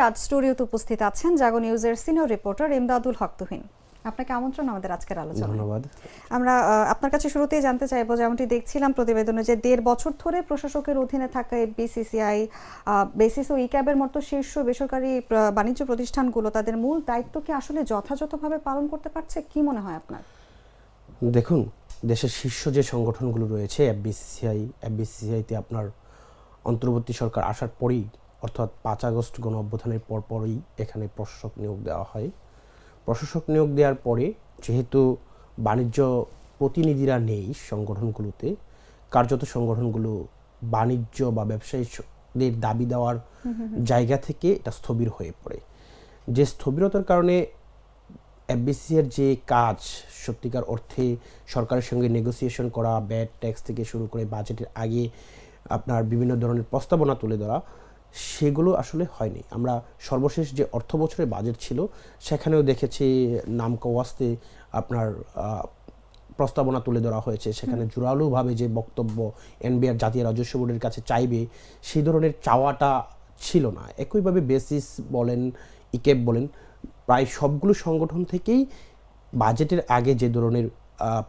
আজ স্টুডিওতে উপস্থিত আছেন জাগো নিউজের সিনিয়র রিপোর্টার ইমদাদুল হক তুহিন। আপনাকে আমন্ত্রণ আমাদের আজকের আলোচনায়। ধন্যবাদ। আমরা আপনার কাছে শুরুতেই জানতে চাইবো, যেমনটি দেখছিলাম প্রতিবেদনে, যে 1.5 বছর ধরে প্রশাসকের অধীনে থাকা এফবিসিসিআই, বেসিস ও ইক্যাবের মতো শীর্ষ বেসরকারি বাণিজ্য প্রতিষ্ঠানগুলো তাদের মূল দায়িত্ব কি আসলে যথাযথভাবে পালন করতে পারছে? কি মনে হয় আপনার? দেখুন, দেশের শীর্ষ যে সংগঠনগুলো রয়েছে এফবিসিসিআইতে আপনার অন্তর্বর্তী সরকার আসার পরেই, অর্থাৎ 5 আগস্ট গণ অভ্যুত্থানের পরপরই এখানে প্রশাসক নিয়োগ দেওয়া হয়। প্রশাসক নিয়োগ দেওয়ার পরে যেহেতু বাণিজ্য প্রতিনিধিরা নেই সংগঠনগুলোতে, কার্যত সংগঠনগুলো বাণিজ্য বা ব্যবসায়ীদের দাবি দেওয়ার জায়গা থেকে এটা স্থবির হয়ে পড়ে। যে স্থবিরতার কারণে এফবিসিসিআইয়ের যে কাজ, সত্যিকার অর্থে সরকারের সঙ্গে নেগোসিয়েশন করা, ব্যাট ট্যাক্স থেকে শুরু করে বাজেটের আগে আপনার বিভিন্ন ধরনের প্রস্তাবনা তুলে ধরা, সেগুলো আসলে হয়নি। আমরা সর্বশেষ যে অর্থ বছরের বাজেট ছিল সেখানেও দেখেছি নামকাওয়াস্তে আপনার প্রস্তাবনা তুলে ধরা হয়েছে। সেখানে জোরালোভাবে যে বক্তব্য এনবিআর জাতীয় রাজস্ব বোর্ডের কাছে চাইবে, সেই ধরনের চাওয়াটা ছিল না। একইভাবে বেসিস বলেন, ইকেব বলেন, প্রায় সবগুলো সংগঠন থেকেই বাজেটের আগে যে ধরনের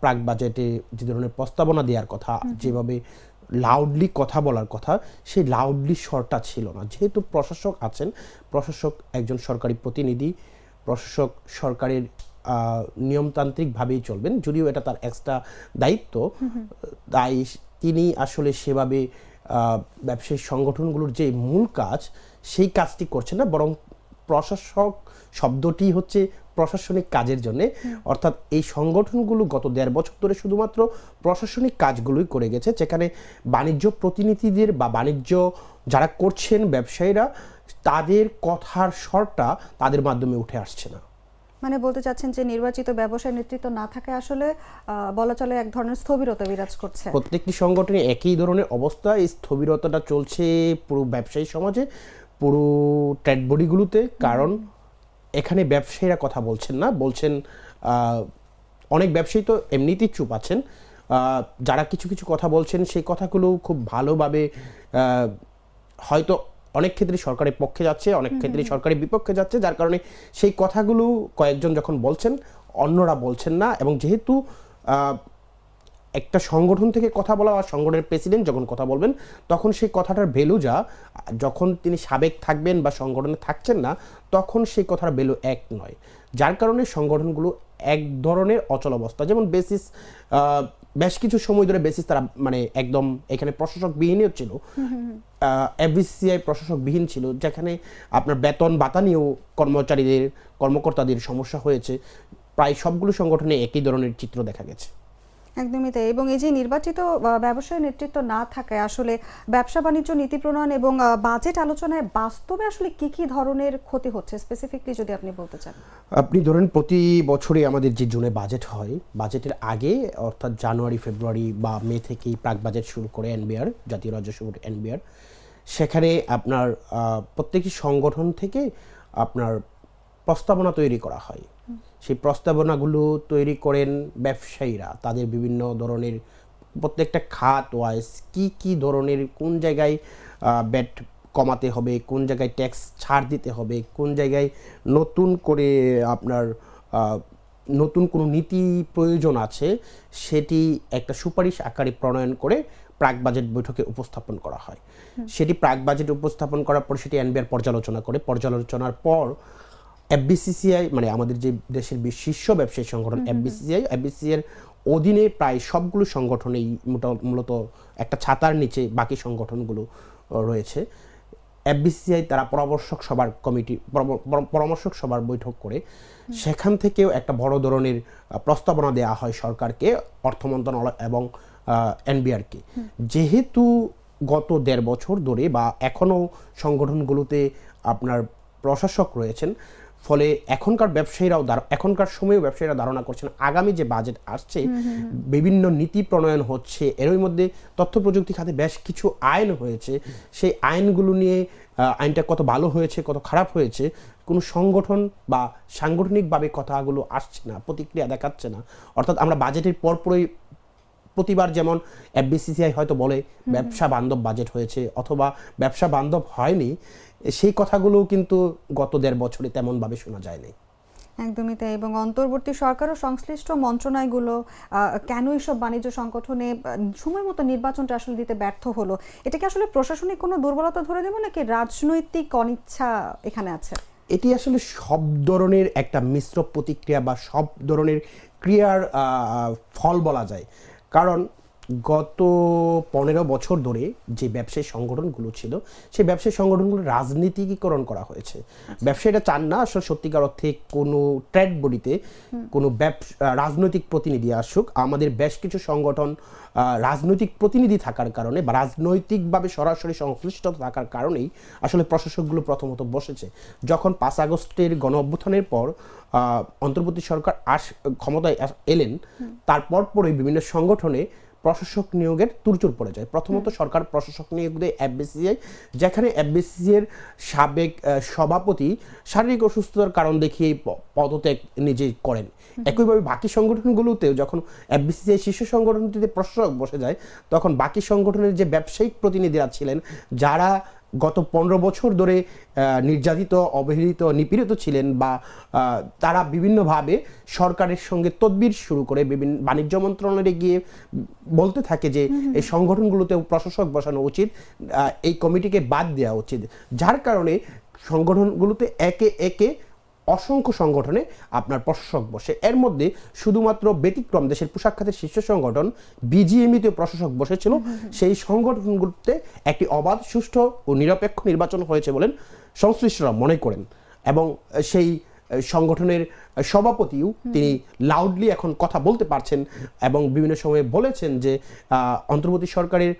প্রাক বাজেটে যে ধরনের প্রস্তাবনা দেওয়ার কথা, যেভাবে লাউডলি কথা বলার কথা, সেই লাউডলি স্বরটা ছিল না। যেহেতু প্রশাসক আছেন, প্রশাসক একজন সরকারি প্রতিনিধি, প্রশাসক সরকারের নিয়মতান্ত্রিকভাবেই চলবেন, যদিও এটা তার এক্সট্রা দায়িত্ব, তাই তিনি আসলে সেভাবে ব্যবসায়িক সংগঠনগুলোর যে মূল কাজ, সেই কাজটি করছেন না, বরং প্রশাসক শব্দটি হচ্ছে প্রশাসনিক কাজের জন্য। অর্থাৎ এই সংগঠনগুলো গত 1.5 বছর ধরে শুধুমাত্র প্রশাসনিক কাজগুলোই করে গেছে, যেখানে বাণিজ্য প্রতিনিধিদের বা বাণিজ্য যারা করছেন ব্যবসায়ীরা, তাদের কথার স্বরটা তাদের মাধ্যমে উঠে আসছে না। মানে বলতে চাচ্ছেন যে নির্বাচিত ব্যবসায় নেতৃত্ব না থাকায় আসলে বলা চলে এক ধরনের স্থবিরতা বিরাজ করছে। প্রত্যেকটি সংগঠনে একই ধরনের অবস্থা। এই স্থবিরতাটা চলছে পুরো ব্যবসায়ী সমাজে, পুরো ট্রেড বডিগুলোতে। কারণ এখানে ব্যবসায়ীরা কথা বলছেন না, বলছেন অনেক ব্যবসায়ী তো এমনিতেই চুপ আছেন, যারা কিছু কিছু কথা বলছেন সেই কথাগুলো খুব ভালোভাবে হয়তো অনেক ক্ষেত্রে সরকারের পক্ষে যাচ্ছে, অনেক ক্ষেত্রে সরকারের বিপক্ষে যাচ্ছে, যার কারণে সেই কথাগুলো কয়েকজন যখন বলছেন, অন্যরা বলছেন না। এবং যেহেতু একটা সংগঠন থেকে কথা বলা আর সংগঠনের প্রেসিডেন্ট যখন কথা বলবেন, তখন সেই কথাটার ভ্যালু যখন তিনি সাবেক থাকবেন বা সংগঠনে থাকছেন না, তখন সেই কথার ভ্যালু এক নয়। যার কারণে সংগঠনগুলো এক ধরনের অচল অবস্থা। যেমন বেসিস বেশ কিছু সময় ধরে বেসিস তারা মানে একদম এখানে প্রশাসকবিহীনও ছিল, এফবিসিসিআই প্রশাসকবিহীন ছিল, যেখানে আপনার বেতন ভাতা নিয়েও কর্মকর্তাদের সমস্যা হয়েছে। প্রায় সবগুলো সংগঠনে একই ধরনের চিত্র দেখা গেছে। একদমই তাই। এবং এই যে নির্বাচিত ব্যবসায়ী নেতৃত্ব না থাকায় আসলে ব্যবসা বাণিজ্য নীতি প্রণয়ন এবং বাজেট আলোচনায় বাস্তবে আসলে কি কি ধরনের ক্ষতি হচ্ছে, স্পেসিফিকলি যদি আপনি বলতে চান। আপনি ধরেন প্রতি বছরই আমাদের যে জুনে বাজেট হয়, বাজেটের আগে অর্থাৎ জানুয়ারি, ফেব্রুয়ারি বা মে থেকেই প্রাক বাজেট শুরু করে এনবিআর, জাতীয় রাজস্ব বোর্ড এনবিআর। সেখানে আপনার প্রত্যেকটি সংগঠন থেকে আপনার প্রস্তাবনা তৈরি করা হয়। সেই প্রস্তাবনাগুলো তৈরি করেন ব্যবসায়ীরা, তাদের বিভিন্ন ধরনের প্রত্যেকটা খাত ওয়াইজ কি ধরনের কোন জায়গায় ব্যাট কমাতে হবে, কোন জায়গায় ট্যাক্স ছাড় দিতে হবে, কোন জায়গায় নতুন করে আপনার নতুন কোনো নীতি প্রয়োজন আছে, সেটি একটা সুপারিশ আকারে প্রণয়ন করে প্রাক বাজেট বৈঠকে উপস্থাপন করা হয়। সেটি প্রাক বাজেট উপস্থাপন করার পর সেটি এনবিআর পর্যালোচনা করে, পর্যালোচনার পর এফবিসিসিআই মানে আমাদের যে দেশের শীর্ষ ব্যবসায়ী সংগঠন এফবিসিসিআইয়ের অধীনে প্রায় সবগুলো সংগঠনেই মূলত একটা ছাতার নিচে বাকি সংগঠনগুলো রয়েছে। এফবিসিসিআই তারা পরামর্শক সভার বৈঠক করে সেখান থেকেও একটা বড় ধরনের প্রস্তাবনা দেওয়া হয় সরকারকে, অর্থ মন্ত্রণালয় এবং এনবিআরকে। যেহেতু গত 1.5 বছর ধরে বা এখনও সংগঠনগুলোতে আপনার প্রশাসক রয়েছেন, ফলে এখনকার সময়েও ব্যবসায়ীরা ধারণা করছেন আগামী যে বাজেট আসছে, বিভিন্ন নীতি প্রণয়ন হচ্ছে, এরই মধ্যে তথ্য প্রযুক্তি খাতে বেশ কিছু আইন হয়েছে, সেই আইনগুলো নিয়ে আইনটা কত ভালো হয়েছে, কত খারাপ হয়েছে, কোনো সংগঠন বা সাংগঠনিকভাবে কথাগুলো আসছে না, প্রতিক্রিয়া দেখাচ্ছে না। অর্থাৎ আমরা বাজেটের পরপরই প্রতিবার যেমন এফবিসিসিআই হয়তো বলে ব্যবসা বান্ধব বাজেট হয়েছে অথবা ব্যবসা বান্ধব হয়নি, সেই কথাগুলো কিন্তু গত 1.5 বছরে তেমনভাবে শোনা যায়নি। একদমই তাই। এবং অন্তর্বর্তী সরকার ও সংশ্লিষ্ট মন্ত্রণালয়গুলো কেন এইসব বাণিজ্য সংগঠনে সময় মতো নির্বাচনটা আসলে দিতে ব্যর্থ হলো, এটা কি আসলে প্রশাসনিক কোনো দুর্বলতা ধরে দেবো নাকি রাজনৈতিক অনিচ্ছা এখানে আছে? এটি আসলে সব ধরনের একটা মিশ্র প্রতিক্রিয়া বা সব ধরনের ক্রিয়ার ফল বলা যায়। কারণ গত 15 বছর ধরে যে ব্যবসায়ী সংগঠনগুলো ছিল, সেই ব্যবসায়ী সংগঠনগুলো রাজনীতিকীকরণ করা হয়েছে। ব্যবসায়ীরা চান না আসলে সত্যিকার অর্থে কোনো ট্রেড বডিতে কোনো রাজনৈতিক প্রতিনিধি আসুক। আমাদের বেশ কিছু সংগঠন রাজনৈতিক প্রতিনিধি থাকার কারণে বা রাজনৈতিকভাবে সরাসরি সংশ্লিষ্ট থাকার কারণেই আসলে প্রশাসকগুলো প্রথমত বসেছে। যখন 5 আগস্টের গণ অভ্যুত্থানের পর অন্তর্বর্তী সরকার ক্ষমতায় এলেন, তারপর পরই বিভিন্ন সংগঠনে প্রশাসক নিয়োগের তুরচুর পড়ে যায়। প্রথমত সরকার প্রশাসক নিয়োগ দেয় এফবিসিসিআই, যেখানে এফবিসিসিআই এর সাবেক সভাপতি শারীরিক অসুস্থতার কারণ দেখিয়ে পদত্যাগ নিজেই করেন। একইভাবে বাকি সংগঠনগুলোতেও যখন এফবিসিসিআই শীর্ষ সংগঠনটিতে প্রশাসক বসে যায়, তখন বাকি সংগঠনের যে ব্যবসায়িক প্রতিনিধিরা ছিলেন, যারা গত 15 বছর ধরে নির্যাতিত, অবহেলিত, নিপীড়িত ছিলেন বা তারা বিভিন্নভাবে সরকারের সঙ্গে তদবির শুরু করে বিভিন্ন বাণিজ্য মন্ত্রণালয়ে গিয়ে বলতে থাকে যে এই সংগঠনগুলোতেও প্রশাসক বসানো উচিত, এই কমিটিকে বাদ দেওয়া উচিত। যার কারণে সংগঠনগুলোতে একে একে অসংখ্য সংগঠনে আপনার প্রশাসক বসে। এর মধ্যে শুধুমাত্র ব্যতিক্রম দেশের পোশাক খাতের শীর্ষ সংগঠন বিজিএমইতে প্রশাসক বসেছিল। সেই সংগঠনগুলোতে একটি অবাধ, সুষ্ঠু ও নিরপেক্ষ নির্বাচন হয়েছে বলেন সংশ্লিষ্টরা মনে করেন। এবং সেই সংগঠনের সভাপতিও তিনি লাউডলি এখন কথা বলতে পারছেন এবং বিভিন্ন সময়ে বলেছেন যে অন্তর্বর্তী সরকারের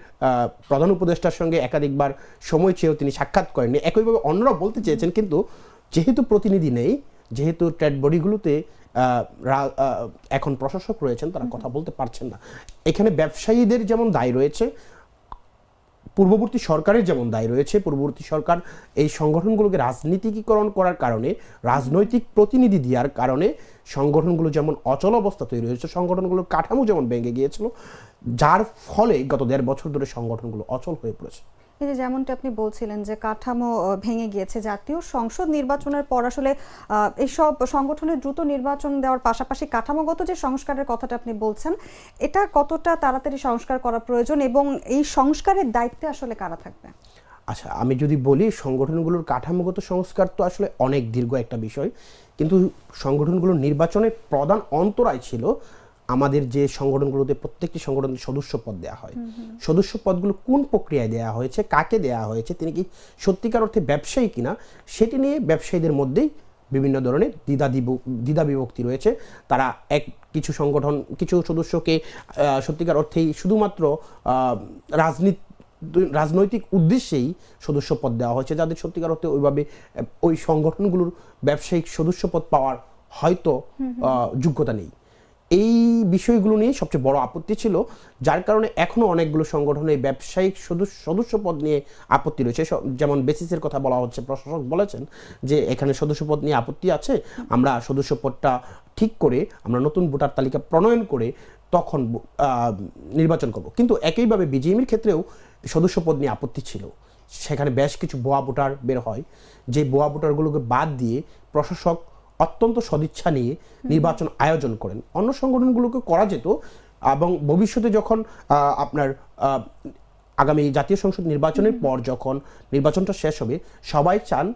প্রধান উপদেষ্টার সঙ্গে একাধিকবার সময় চেয়েও তিনি সাক্ষাৎ করেননি। একইভাবে অন্যরা বলতে চেয়েছেন, কিন্তু যেহেতু প্রতিনিধি নেই, যেহেতু ট্রেড বডিগুলোতে এখন প্রশাসক রয়েছেন, তারা কথা বলতে পারছেন না। এখানে ব্যবসায়ীদের যেমন দায় রয়েছে, পূর্ববর্তী সরকারের যেমন দায় রয়েছে। পূর্ববর্তী সরকার এই সংগঠনগুলোকে রাজনীতিকীকরণ করার কারণে, রাজনৈতিক প্রতিনিধি দেওয়ার কারণে সংগঠনগুলো যেমন অচল অবস্থা তৈরি হয়েছে, সংগঠনগুলোর কাঠামো যেমন ভেঙে গিয়েছিল, যার ফলে গত 1.5 বছর ধরে সংগঠনগুলো অচল হয়ে পড়েছে। এই যে যেমনটা আপনি বলছিলেন যে কাঠামো ভেঙে গিয়েছে, জাতীয় সংসদ নির্বাচনের পর আসলে এইসব সংগঠনের দ্রুত নির্বাচন দেওয়ার পাশাপাশি কাঠামোগত যে সংস্কারের কথাটা আপনি বলছেন, এটা কতটা তাড়াতাড়ি সংস্কার করা প্রয়োজন এবং এই সংস্কারের দায়িত্বে আসলে কারা থাকবে? আচ্ছা, আমি যদি বলি সংগঠনগুলোর কাঠামোগত সংস্কার তো আসলে অনেক দীর্ঘ একটা বিষয়, কিন্তু সংগঠনগুলোর নির্বাচনের প্রধান অন্তরায় ছিল আমাদের যে সংগঠনগুলোতে প্রত্যেকটি সংগঠনের সদস্য পদ দেওয়া হয়। সদস্য পদগুলো কোন প্রক্রিয়ায় দেওয়া হয়েছে, কাকে দেওয়া হয়েছে, তিনি কি সত্যিকার অর্থে ব্যবসায়ী কিনা, সেটি নিয়ে ব্যবসায়ীদের মধ্যেই বিভিন্ন ধরনের দ্বিধা বিভক্তি রয়েছে। তারা কিছু সদস্যকে সত্যিকার অর্থেই শুধুমাত্র রাজনৈতিক উদ্দেশ্যেই সদস্য পদ দেওয়া হয়েছে, যাদের সত্যিকার অর্থে ওইভাবে ওই সংগঠনগুলোর ব্যবসায়িক সদস্য পদ পাওয়ার হয়তো যোগ্যতা নেই। এই বিষয়গুলো নিয়ে সবচেয়ে বড় আপত্তি ছিল, যার কারণে এখনো অনেকগুলো সংগঠনে ব্যবসায়িক সদস্য পদ নিয়ে আপত্তি রয়েছে। যেমন বেসিসের কথা বলা হচ্ছে, প্রশাসক বলেছেন যে এখানে সদস্য পদ নিয়ে আপত্তি আছে, আমরা সদস্য পদটা ঠিক করে আমরা নতুন ভোটার তালিকা প্রণয়ন করে তখন নির্বাচন করব। কিন্তু একইভাবে বিজিএমইর ক্ষেত্রেও সদস্য পদ নিয়ে আপত্তি ছিল। সেখানে বেশ কিছু ভুয়া ভোটার বের হয়, যে ভুয়া ভোটারগুলোকে বাদ দিয়ে প্রশাসক অত্যন্ত সদিচ্ছা নিয়ে নির্বাচন আয়োজন করেন। অন্য সংগঠনগুলোকে করা যেত এবং ভবিষ্যতে যখন আপনার আগামী জাতীয় সংসদ নির্বাচনের পর যখন নির্বাচনটা শেষ হবে, সবাই চান,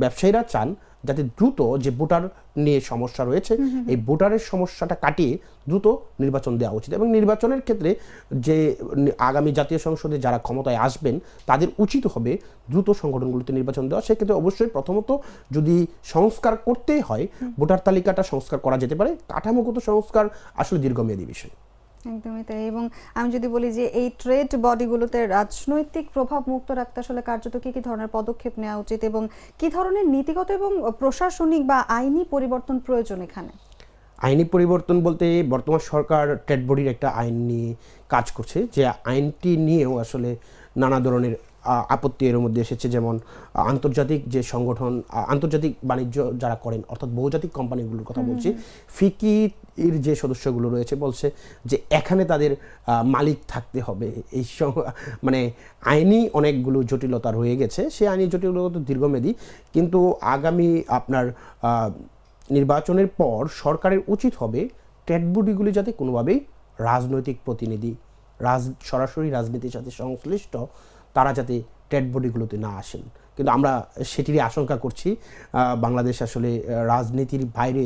ব্যবসায়ীরা চান যাতে দ্রুত যে ভোটার নিয়ে সমস্যা রয়েছে, এই ভোটারের সমস্যাটা কাটিয়ে দ্রুত নির্বাচন দেওয়া উচিত। এবং নির্বাচনের ক্ষেত্রে যে আগামী জাতীয় সংসদে যারা ক্ষমতায় আসবেন, তাদের উচিত হবে দ্রুত সংগঠনগুলোতে নির্বাচন দেওয়া। সেক্ষেত্রে অবশ্যই প্রথমত যদি সংস্কার করতেই হয়, ভোটার তালিকাটা সংস্কার করা যেতে পারে। কাঠামোগত সংস্কার আসলে দীর্ঘমেয়াদী বিষয়। একদমই তাই। এবং আমি যদি বলি যে এই ট্রেড বডিগুলোতে রাজনৈতিক প্রভাব মুক্ত রাখতে আসলে কার্যত কি ধরনের পদক্ষেপ নেওয়া উচিত এবং কি ধরনের নীতিগত এবং প্রশাসনিক বা আইনি পরিবর্তন প্রয়োজন এখানে? আইনি পরিবর্তন বলতে বর্তমান সরকার ট্রেড বডির একটা আইন নিয়ে কাজ করছে, যে আইনটি নিয়েও আসলে নানা ধরনের আপত্তি এর মধ্যে এসেছে, যেমন আন্তর্জাতিক যে সংগঠন, আন্তর্জাতিক বাণিজ্য যারা করেন অর্থাৎ বহুজাতিক কোম্পানিগুলোর কথা বলছি, ফিকির যে সদস্যগুলো রয়েছে বলছে যে এখানে তাদের মালিক থাকতে হবে। এই মানে আইনি অনেকগুলো জটিলতা রয়ে গেছে, সেই আইনি জটিলতা তো দীর্ঘমেয়াদী, কিন্তু আগামী আপনার নির্বাচনের পর সরকারের উচিত হবে ট্রেড বডিগুলি যাতে কোনোভাবেই রাজনৈতিক প্রতিনিধি, সরাসরি রাজনীতির সাথে সংশ্লিষ্ট তারা যাতে ট্রেড বডিগুলোতে না আসেন। কিন্তু আমরা সেটিরই আশঙ্কা করছি, বাংলাদেশ আসলে রাজনীতির বাইরে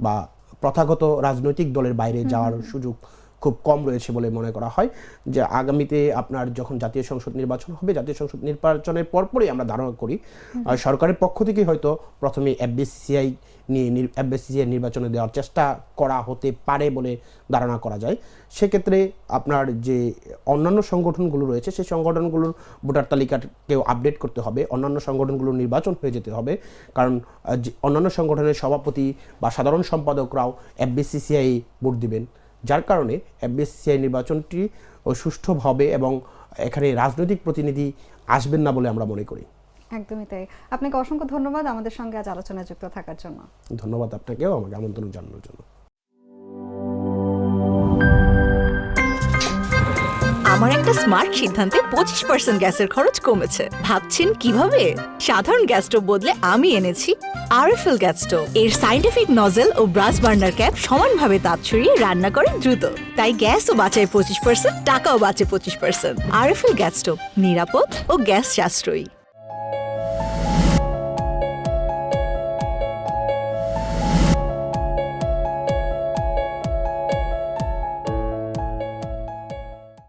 বা প্রথাগত রাজনৈতিক দলের বাইরে যাওয়ার সুযোগ খুব কম রয়েছে বলে মনে করা হয়। যে আগামীতে আপনার যখন জাতীয় সংসদ নির্বাচন হবে, জাতীয় সংসদ নির্বাচনের পরপরই আমরা ধারণা করি সরকারের পক্ষ থেকে হয়তো প্রথমে এফবিসিসিআই নির্বাচনে দেওয়ার চেষ্টা করা হতে পারে বলে ধারণা করা যায়। সেক্ষেত্রে আপনার যে অন্যান্য সংগঠনগুলো রয়েছে সেই সংগঠনগুলোর ভোটার তালিকাকেও আপডেট করতে হবে, অন্যান্য সংগঠনগুলোর নির্বাচন হয়ে যেতে হবে, কারণ অন্যান্য সংগঠনের সভাপতি বা সাধারণ সম্পাদকরাও এফবিসিসিআই ভোট দিবেন, যার কারণে এফবিসিসিআই নির্বাচনটি সুষ্ঠুভাবে এবং এখানে রাজনৈতিক প্রতিনিধি আসবেন না বলে আমরা মনে করি। একদমই তাই। আপনাকে অসংখ্য ধন্যবাদ আমাদের সঙ্গে আজ আলোচনায় যুক্ত থাকার জন্য। ধন্যবাদ আপনাকেও আমাকে আমন্ত্রণ জানানোর জন্য। আমার একটা স্মার্ট সিদ্ধান্তে 25% গ্যাসের খরচ কমেছে। ভাবছেন কিভাবে? সাধারণ গ্যাস স্টোভ বদলে আমি এনেছি আরএফএল গ্যাস স্টোভ। এর সাইন্টিফিক নজেল ও ব্রাস বার্নার ক্যাপ সমানভাবে তাপ ছড়িয়ে রান্না করে দ্রুত, তাই গ্যাসও বাঁচায় 25%, টাকাও বাঁচে 25%। আরএফএল গ্যাস স্টোভ নিরাপদ ও গ্যাস সাশ্রয়ী।